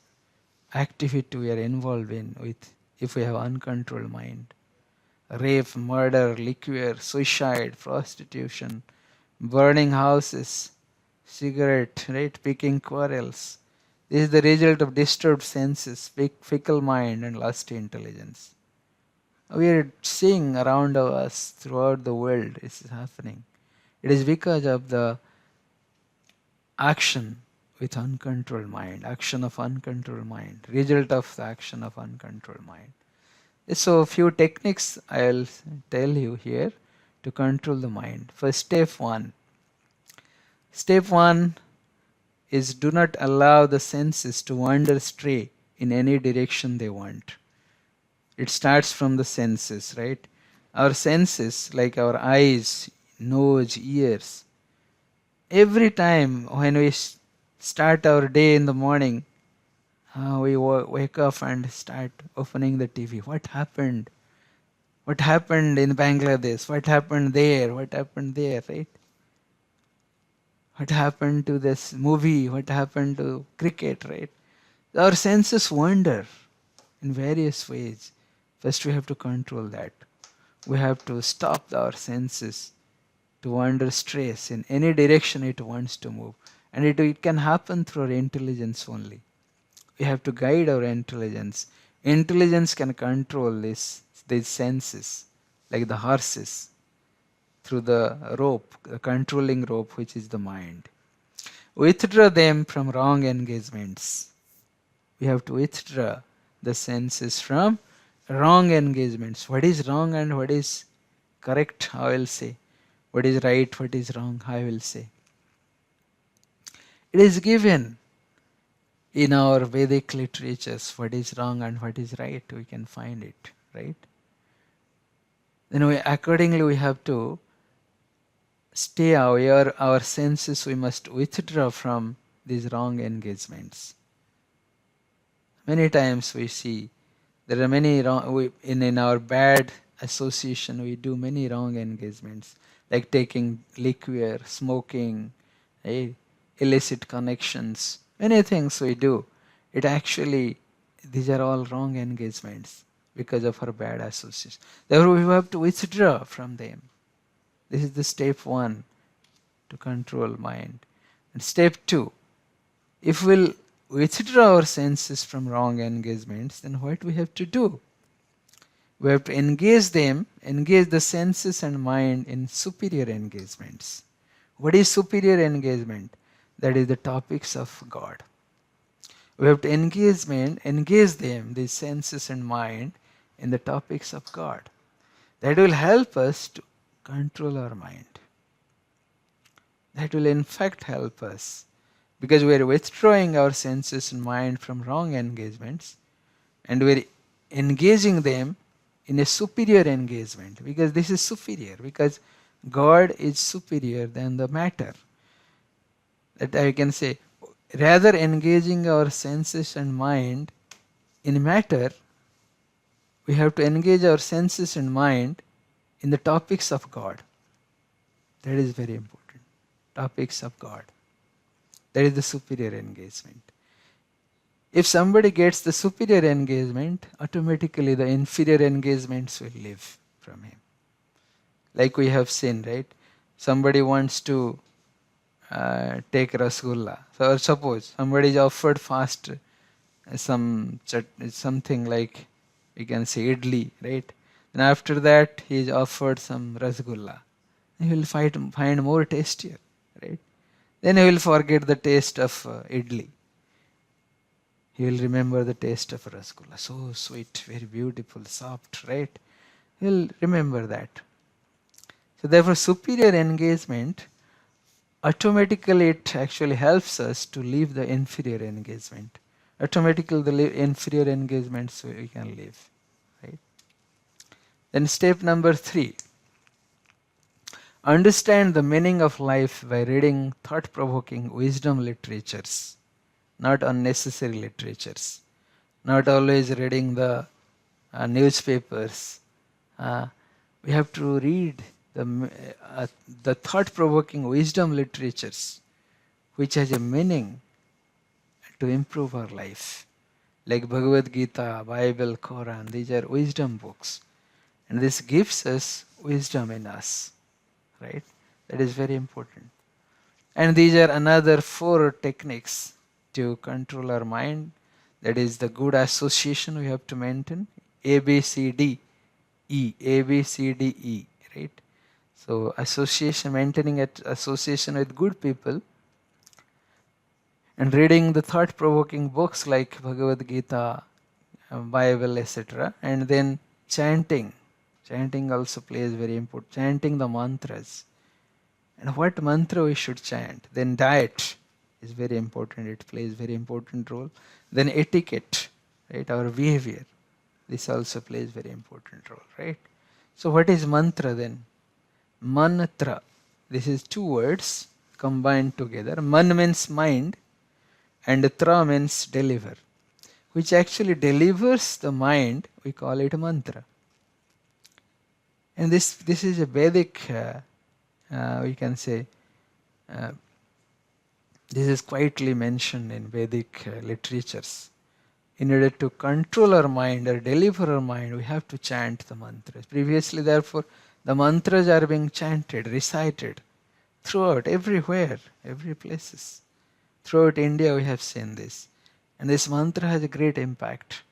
activity we are involved in with if we have uncontrolled mind. Rape, murder, liquor, suicide, prostitution, burning houses, cigarette, right? Picking quarrels. This is the result of disturbed senses, fickle mind and lusty intelligence. We are seeing around us throughout the world this is happening. It is because of the action with uncontrolled mind, action of uncontrolled mind, result of the action of uncontrolled mind. So a few techniques I'll tell you here to control the mind. First, step one. Step one is do not allow the senses to wander stray in any direction they want. It starts from the senses, right? Our senses, like our eyes, nose, ears, every time when we start our day in the morning, we wake up and start opening the TV. What happened? What happened in Bangladesh? What happened there? What happened there, right? What happened to this movie? What happened to cricket, right? Our senses wander in various ways. First, we have to control that. We have to stop our senses to wander stress in any direction it wants to move. And it can happen through our intelligence only. We have to guide our intelligence. Intelligence can control these senses, like the horses, through the rope, the controlling rope, which is the mind. Withdraw them from wrong engagements. We have to withdraw the senses from wrong engagements. What is wrong and what is correct, I will say. What is right, what is wrong, I will say. It is given in our Vedic literatures what is wrong and what is right, we can find it, right? Then accordingly we have to stay aware, our senses we must withdraw from these wrong engagements. Many times we see there are many wrong, in our bad association we do many wrong engagements, like taking liquor, smoking, illicit connections, many things we do. These are all wrong engagements because of our bad association. Therefore we have to withdraw from them. This is the step one to control mind. And step two, if we'll withdraw our senses from wrong engagements, then what we have to do? We have to engage the senses and mind in superior engagements. What is superior engagement? That is the topics of God. We have to engage them, these senses and mind, in the topics of God. That will help us to control our mind. That will in fact help us, because we are withdrawing our senses and mind from wrong engagements, and we are engaging them in a superior engagement, because this is superior, because God is superior than the matter. That I can say, rather engaging our senses and mind in matter, we have to engage our senses and mind in the topics of God. That is very important. Topics of God. That is the superior engagement. If somebody gets the superior engagement, automatically the inferior engagements will leave from him. Like we have seen, right? Somebody wants to take rasgulla. So suppose somebody is offered fast something like, we can say idli, right? And after that he is offered some rasgulla. He will find more tastier, right? Then he will forget the taste of idli. He will remember the taste of rasgulla. So sweet, very beautiful, soft, right? He will remember that. So therefore superior engagement, automatically it actually helps us to leave the inferior engagement. Automatically the inferior engagements we can leave. Right? Then step number 3. Understand the meaning of life by reading thought-provoking wisdom literatures, not unnecessary literatures. Not always reading the newspapers. We have to read the thought-provoking wisdom literatures, which has a meaning to improve our life. Like Bhagavad Gita, Bible, Quran, these are wisdom books. And this gives us wisdom in us, right? That is very important. And these are another 4 techniques to control our mind. That is the good association we have to maintain. A, B, C, D, E. A, B, C, D, E, right? So association, maintaining association with good people, and reading the thought-provoking books like Bhagavad Gita, Bible, etc. And then chanting. Chanting also plays very important. Chanting the mantras. And what mantra we should chant. Then diet is very important. It plays very important role. Then etiquette, right? Our behavior. This also plays very important role, right? So what is mantra then? Mantra. This is 2 words combined together. Man means mind and tra means deliver. Which actually delivers the mind, we call it mantra. And this is a Vedic, we can say, this is quietly mentioned in Vedic literatures. In order to control our mind or deliver our mind, we have to chant the mantras. Previously, therefore, the mantras are being chanted, recited throughout, everywhere, every places. Throughout India, we have seen this. And this mantra has a great impact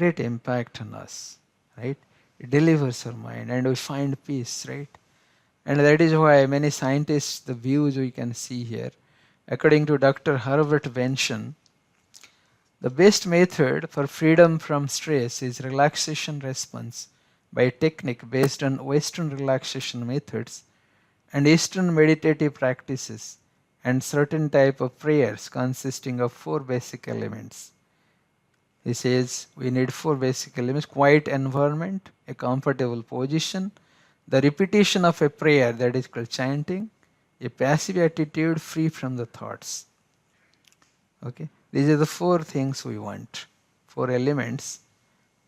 on us, right? It delivers our mind and we find peace, right? And that is why many scientists, the views we can see here, according to Dr. Herbert Benson, the best method for freedom from stress is relaxation response by a technique based on Western relaxation methods and Eastern meditative practices and certain type of prayers consisting of 4 basic elements. He says we need 4 basic elements: quiet environment, a comfortable position, the repetition of a prayer, that is called chanting, a passive attitude free from the thoughts. Okay, these are the 4 things we want, 4 elements,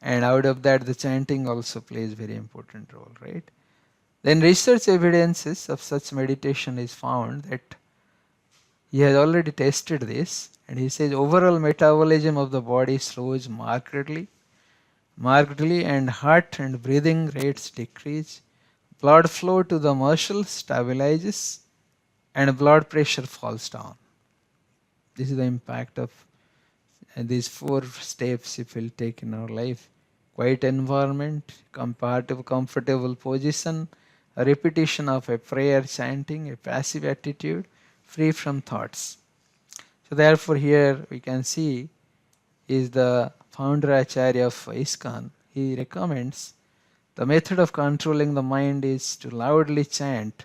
and out of that the chanting also plays very important role, right? Then research evidences of such meditation is found that he has already tested this, and he says overall metabolism of the body slows markedly, and heart and breathing rates decrease, blood flow to the muscles stabilizes, and blood pressure falls down. This is the impact of these 4 steps if we'll take in our life. Quiet environment, comfortable position, a repetition of a prayer chanting, a passive attitude, free from thoughts. So therefore here we can see is the founder Acharya of ISKCON. He recommends the method of controlling the mind is to loudly chant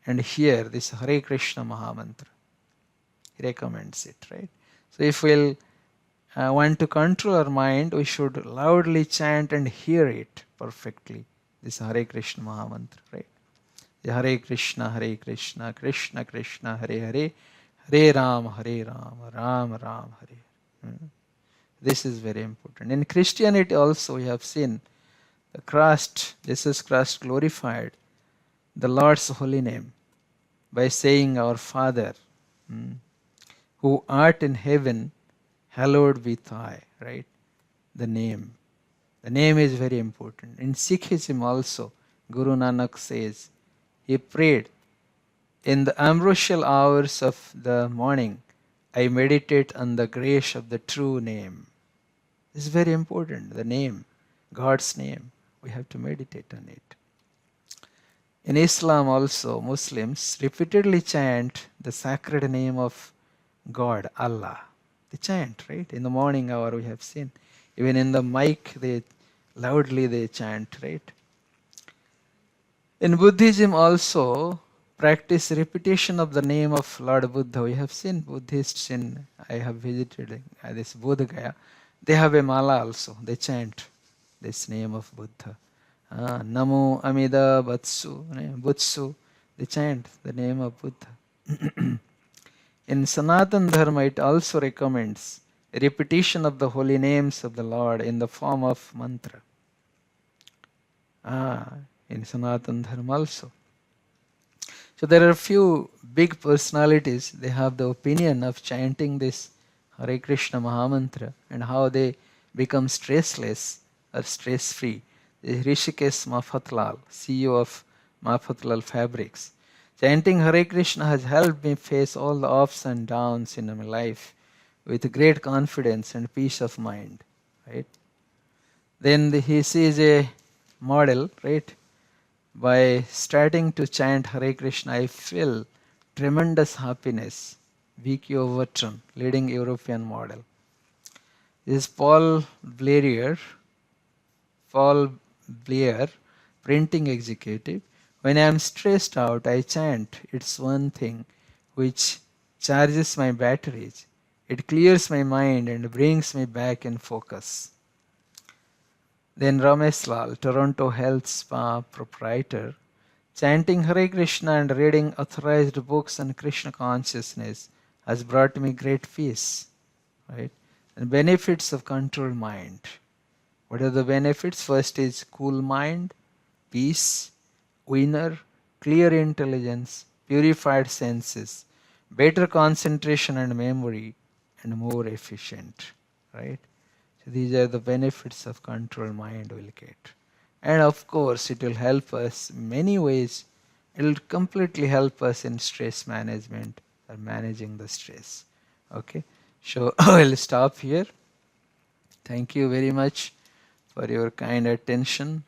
and hear this Hare Krishna Mahamantra. He recommends it, right? So if we'll want to control our mind, we should loudly chant and hear it perfectly. This Hare Krishna Mahamantra, right? The Hare Krishna, Krishna Krishna, Hare Hare, Hare Ram, Ram Ram, Hare. This is very important. In Christianity also we have seen the Christ, Jesus Christ glorified the Lord's holy name by saying, Our Father, who art in heaven, hallowed be thy, right? The name. The name is very important. In Sikhism also, Guru Nanak says, he prayed, in the ambrosial hours of the morning, I meditate on the grace of the true name. This is very important, the name, God's name. We have to meditate on it. In Islam also, Muslims repeatedly chant the sacred name of God, Allah. They chant, right? In the morning hour we have seen. Even in the mic, loudly they chant, right? In Buddhism also, practice repetition of the name of Lord Buddha. We have seen Buddhists I have visited this Bodh Gaya. They have a mala also. They chant this name of Buddha. Namo Amida Butsu. They chant the name of Buddha. In Sanatan Dharma, it also recommends repetition of the holy names of the Lord in the form of mantra. In Sanatan Dharma also. So there are a few big personalities, they have the opinion of chanting this Hare Krishna Mahamantra and how they become stressless or stress-free. Rishikesh Mafatlal, CEO of Mafatlal Fabrics. Chanting Hare Krishna has helped me face all the ups and downs in my life with great confidence and peace of mind. Right? Then he sees a model, right? By starting to chant Hare Krishna, I feel tremendous happiness. V.Q. Overton, leading European model. This is Paul Blair, printing executive. When I am stressed out, I chant. It's one thing which charges my batteries. It clears my mind and brings me back in focus. Then Ramesh Lal, Toronto Health Spa proprietor, chanting Hare Krishna and reading authorized books on Krishna consciousness has brought me great peace. Right? And benefits of controlled mind. What are the benefits? First is cool mind, peace, winner, clear intelligence, purified senses, better concentration and memory, and more efficient. Right? So these are the benefits of controlled mind we'll get. And of course, it will help us in many ways. It will completely help us in stress management or managing the stress. Okay, so I'll stop here. Thank you very much for your kind attention,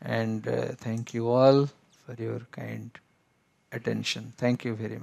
and thank you all for your kind attention. Thank you very much.